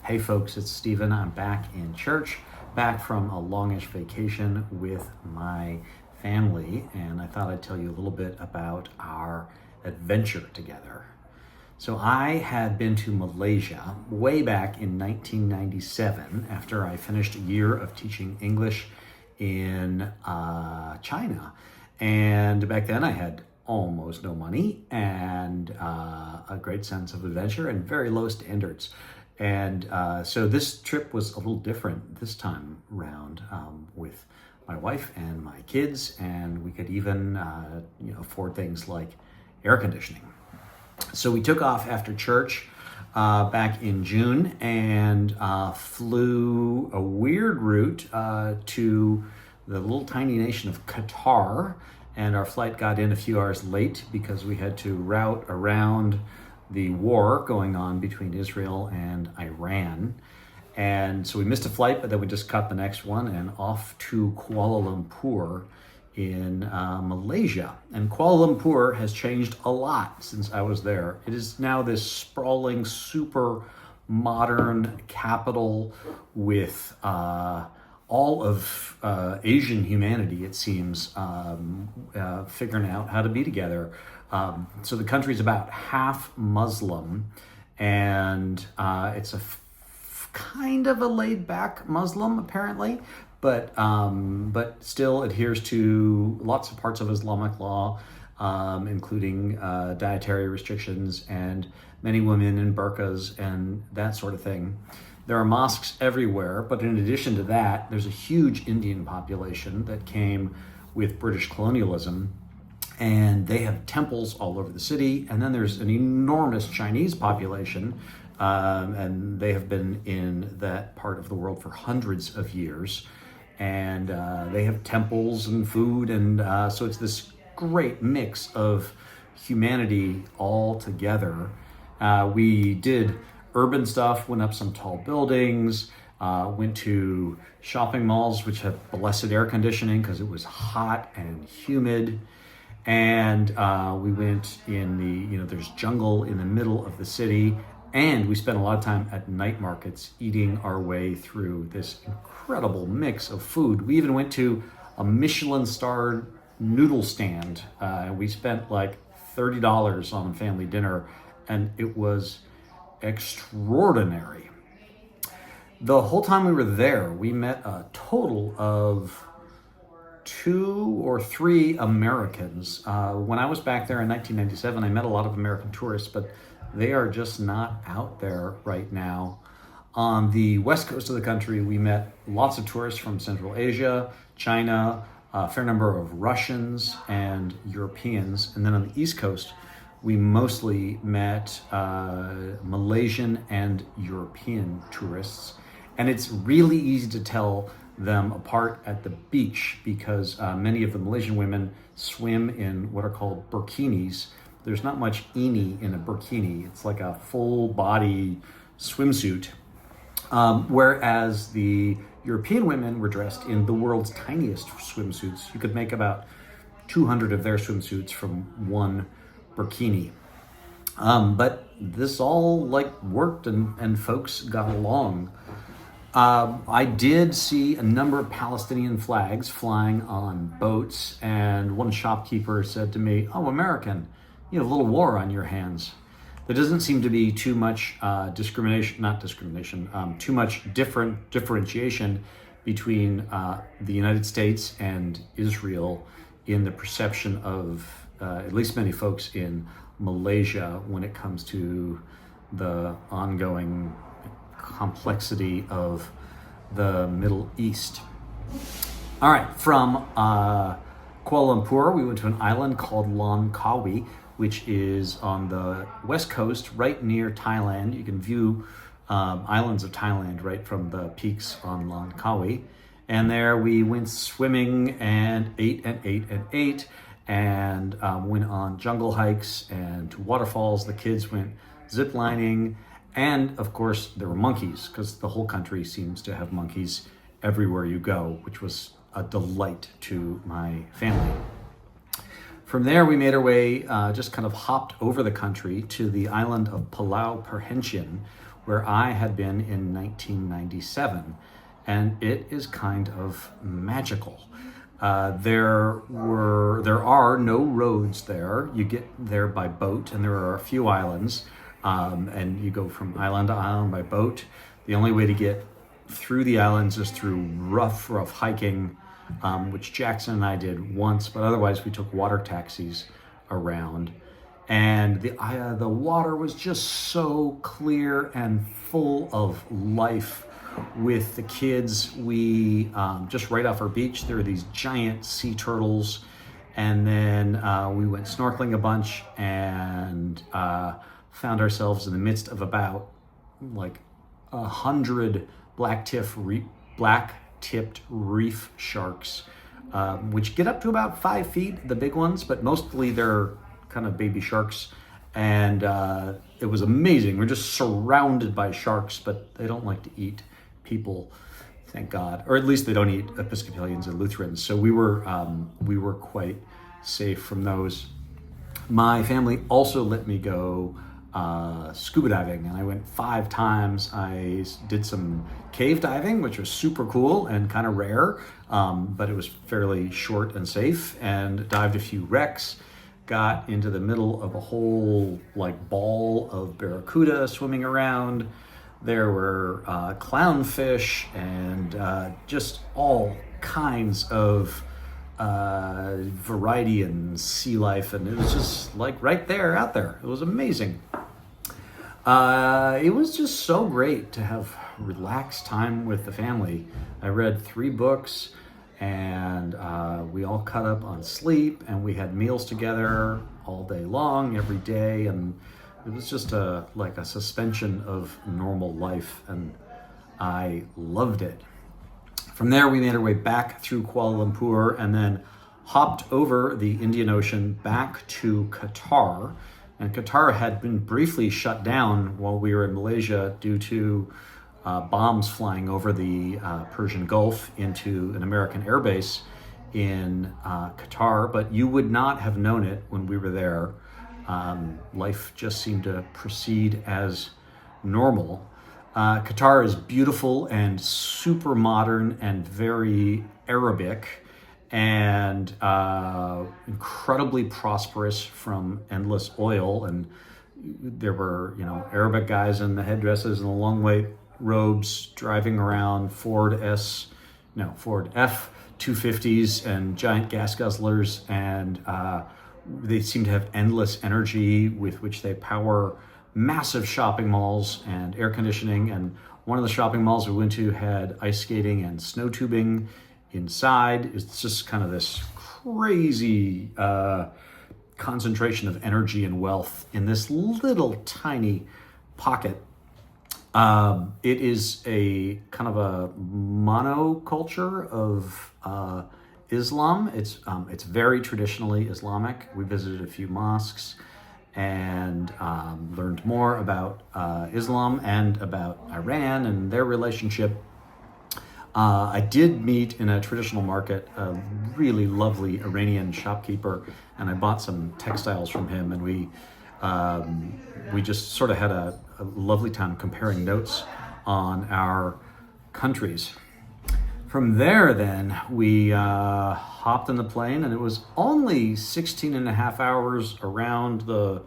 Hey folks, it's Stephen. I'm back in church, back from a longish vacation with my family, and I thought I'd tell you a little bit about our adventure together. So I had been to Malaysia way back in 1997 after I finished a year of teaching English in China. And back then I had almost no money and a great sense of adventure and very low standards. And so this trip was a little different this time round with my wife and my kids, and we could even afford things like air conditioning. So we took off after church back in June and flew a weird route to the little tiny nation of Qatar, and our flight got in a few hours late because we had to route around the war going on between Israel and Iran. And so we missed a flight, but then we just caught the next one and off to Kuala Lumpur in Malaysia. And Kuala Lumpur has changed a lot since I was there. It is now this sprawling, super modern capital with all of Asian humanity, it seems, figuring out how to be together. So the country's about half Muslim, and it's a kind of a laid-back Muslim, apparently, but still adheres to lots of parts of Islamic law, including dietary restrictions and many women in burqas and that sort of thing. There are mosques everywhere, but in addition to that, there's a huge Indian population that came with British colonialism, and they have temples all over the city. And then there's an enormous Chinese population, and they have been in that part of the world for hundreds of years. And they have temples and food, and so it's this great mix of humanity all together. We did urban stuff, went up some tall buildings, went to shopping malls which have blessed air conditioning because it was hot and humid. And we went in there's jungle in the middle of the city, and we spent a lot of time at night markets eating our way through this incredible mix of food. We even went to a Michelin-starred noodle stand. We spent like $30 on a family dinner, and it was extraordinary. The whole time we were there, we met a total of 2 or 3 Americans. When I was back there in 1997, I met a lot of American tourists, but they are just not out there right now. On the west coast of the country, we met lots of tourists from Central Asia, China, a fair number of Russians and Europeans. And then on the east coast, we mostly met Malaysian and European tourists. And it's really easy to tell them apart at the beach because many of the Malaysian women swim in what are called burkinis. There's not much ini in a burkini. It's like a full body swimsuit. Whereas the European women were dressed in the world's tiniest swimsuits. You could make about 200 of their swimsuits from one burkini. But this all worked and folks got along. I did see a number of Palestinian flags flying on boats, and one shopkeeper said to me, "Oh, American, you have a little war on your hands." There doesn't seem to be too much too much differentiation between the United States and Israel in the perception of at least many folks in Malaysia when it comes to the ongoing complexity of the Middle East. All right, from Kuala Lumpur, we went to an island called Langkawi, which is on the west coast, right near Thailand. You can view islands of Thailand right from the peaks on Langkawi. And there we went swimming and ate and went on jungle hikes and to waterfalls. The kids went zip lining. And of course, there were monkeys because the whole country seems to have monkeys everywhere you go, which was a delight to my family. From there, we made our way, just kind of hopped over the country to the island of Pulau Perhentian, where I had been in 1997, and it is kind of magical. There are no roads there. You get there by boat, and there are a few islands, and you go from island to island by boat. The only way to get through the islands is through rough hiking, which Jackson and I did once, but otherwise we took water taxis around. And the water was just so clear and full of life. With the kids, we just right off our beach, there are these giant sea turtles, and then we went snorkeling a bunch and found ourselves in the midst of about like 100 black-tipped reef sharks, which get up to about 5 feet, the big ones, but mostly they're kind of baby sharks. And it was amazing. We're just surrounded by sharks, but they don't like to eat people, thank God, or at least they don't eat Episcopalians and Lutherans. So we were quite safe from those. My family also let me go scuba diving, and I went 5 times. I did some cave diving, which was super cool and kind of rare, but it was fairly short and safe, and dived a few wrecks. Got into the middle of a whole like ball of barracuda swimming around. There were clownfish and just all kinds of variety and sea life, and it was just like right there, out there. It was amazing. It was just so great to have relaxed time with the family. I read 3 books, and we all caught up on sleep, and we had meals together all day long, every day, and it was just like a suspension of normal life, and I loved it. From there, we made our way back through Kuala Lumpur and then hopped over the Indian Ocean back to Qatar. And Qatar had been briefly shut down while we were in Malaysia due to bombs flying over the Persian Gulf into an American airbase in Qatar, but you would not have known it when we were there. Life just seemed to proceed as normal. Qatar is beautiful and super modern and very Arabic, and incredibly prosperous from endless oil. And there were, Arabic guys in the headdresses and the long white robes driving around Ford F-250s and giant gas guzzlers, and they seem to have endless energy with which they power massive shopping malls and air conditioning. And one of the shopping malls we went to had ice skating and snow tubing inside. It's just kind of this crazy concentration of energy and wealth in this little tiny pocket. It is a kind of a monoculture of Islam. It's very traditionally Islamic. We visited a few mosques and learned more about Islam and about Iran and their relationship. I did meet in a traditional market a really lovely Iranian shopkeeper, and I bought some textiles from him, and we just sort of had a lovely time comparing notes on our countries. From there, then, we hopped in the plane, and it was only 16 and a half hours around the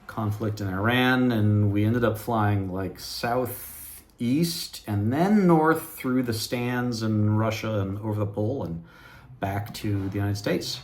conflict in Iran, and we ended up flying like southeast and then north through the stands in Russia and over the pole and back to the United States.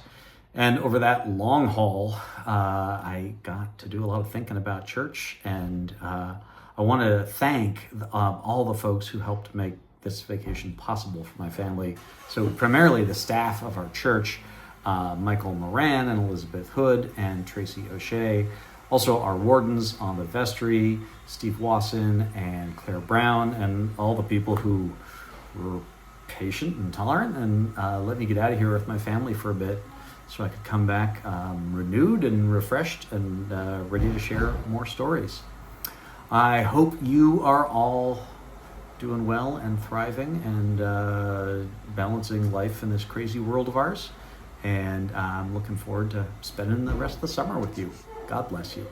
And over that long haul, I got to do a lot of thinking about church, and I want to thank all the folks who helped make this vacation possible for my family. So primarily the staff of our church, Michael Moran and Elizabeth Hood and Tracy O'Shea. Also our wardens on the vestry, Steve Wasson and Claire Brown, and all the people who were patient and tolerant and let me get out of here with my family for a bit so I could come back renewed and refreshed and ready to share more stories. I hope you are all doing well and thriving and balancing life in this crazy world of ours. And I'm looking forward to spending the rest of the summer with you. God bless you.